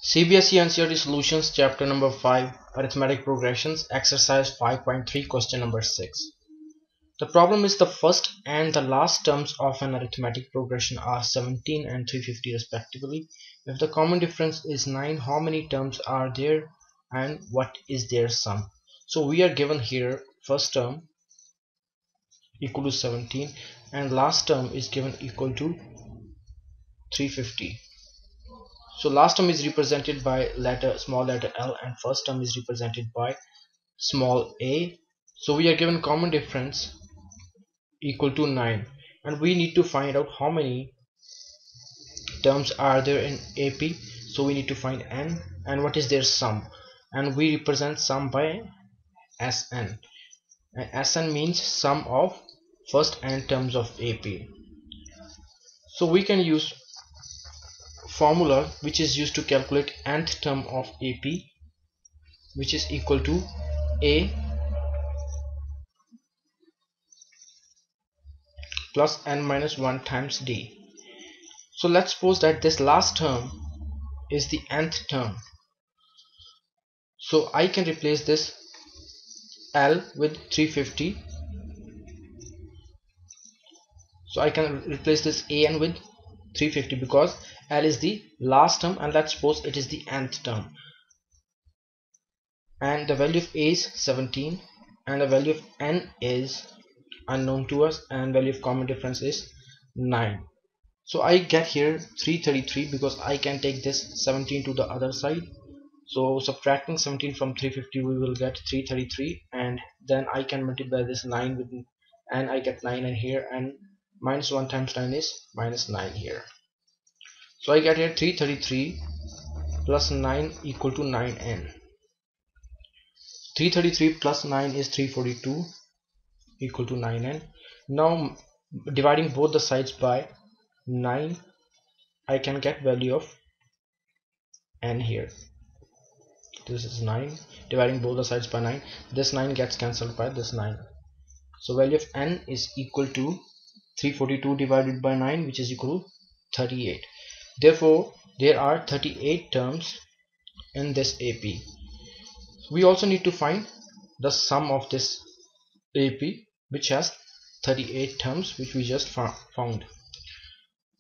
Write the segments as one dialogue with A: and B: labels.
A: CBSE NCERT Solutions Chapter number 5 Arithmetic Progressions Exercise 5.3 Question number 6. The problem is the first and the last terms of an arithmetic progression are 17 and 350 respectively. If the common difference is 9, how many terms are there and what is their sum? So we are given here first term equal to 17 and last term is given equal to 350. So last term is represented by small letter L and first term is represented by small a. So we are given common difference equal to 9 and we need to find out how many terms are there in AP. So we need to find n and what is their sum, and we represent sum by Sn, and Sn means sum of first n terms of AP. So we can use formula which is used to calculate nth term of AP, which is equal to a plus n minus 1 times d. So let's suppose that this last term is the nth term. So I can replace this L with 350. So I can replace this an with 350 because L is the last term and let's suppose it is the nth term. And the value of a is 17 and the value of n is unknown to us and value of common difference is 9. So I get here 333 because I can take this 17 to the other side. So subtracting 17 from 350 we will get 333, and then I can multiply this 9 with, and I get 9 in here, and minus 1 times 9 is minus 9 here. So I get here 333 plus 9 equal to 9n. 333 plus 9 is 342 equal to 9n. Now dividing both the sides by 9 I can get value of n here. This is 9, dividing both the sides by 9, this 9 gets cancelled by this 9. So value of n is equal to 342 divided by 9, which is equal to 38. Therefore there are 38 terms in this AP. We also need to find the sum of this AP, which has 38 terms, which we just found.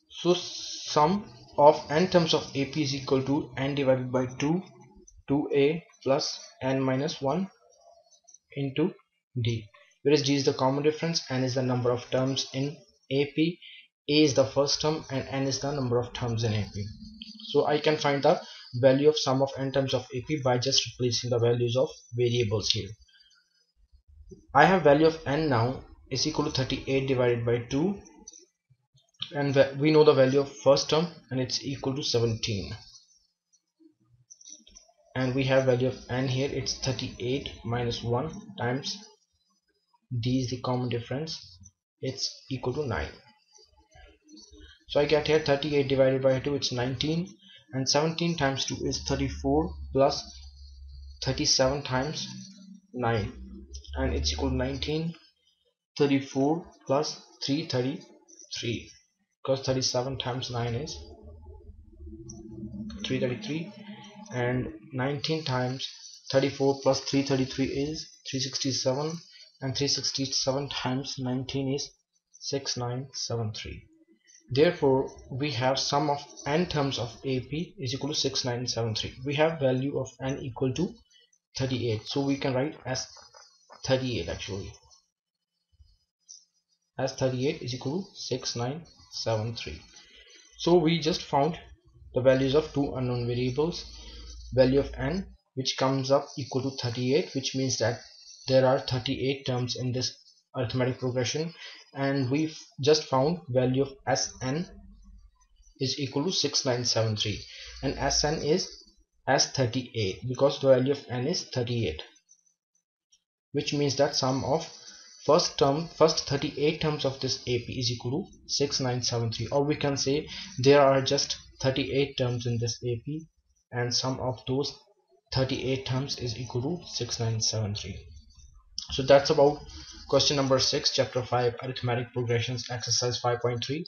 A: So sum of n terms of AP is equal to n divided by 2a plus n minus 1 into d, whereas d is the common difference, n is the number of terms in AP, a is the first term, and n is the number of terms in AP. So I can find the value of sum of n terms of AP by just replacing the values of variables here. I have value of n now is equal to 38 divided by 2, and we know the value of first term and it's equal to 17, and we have value of n here, it's 38 minus 1 times d is the common difference, it's equal to 9. So I get here 38 divided by 2, it's 19, and 17 times 2 is 34 plus 37 times 9, and it's equal to 19. 34 plus 333, because 37 times 9 is 333, and 19 times 34 plus 333 is 367, and 367 times 19 is 6973. Therefore we have sum of n terms of AP is equal to 6973. We have value of n equal to 38, so we can write as 38 actually, as 38 is equal to 6973. So we just found the values of two unknown variables, value of n which comes up equal to 38, which means that there are 38 terms in this arithmetic progression, and we've just found value of Sn is equal to 6973, and Sn is as 38 because the value of n is 38, which means that sum of first 38 terms of this AP is equal to 6973, or we can say there are just 38 terms in this AP and sum of those 38 terms is equal to 6973. So that's about question number 6, chapter 5, arithmetic progressions, exercise 5.3. In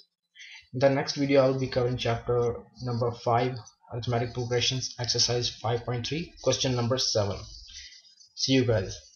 A: the next video I'll be covering chapter number 5, arithmetic progressions exercise 5.3 question number 7. See you guys.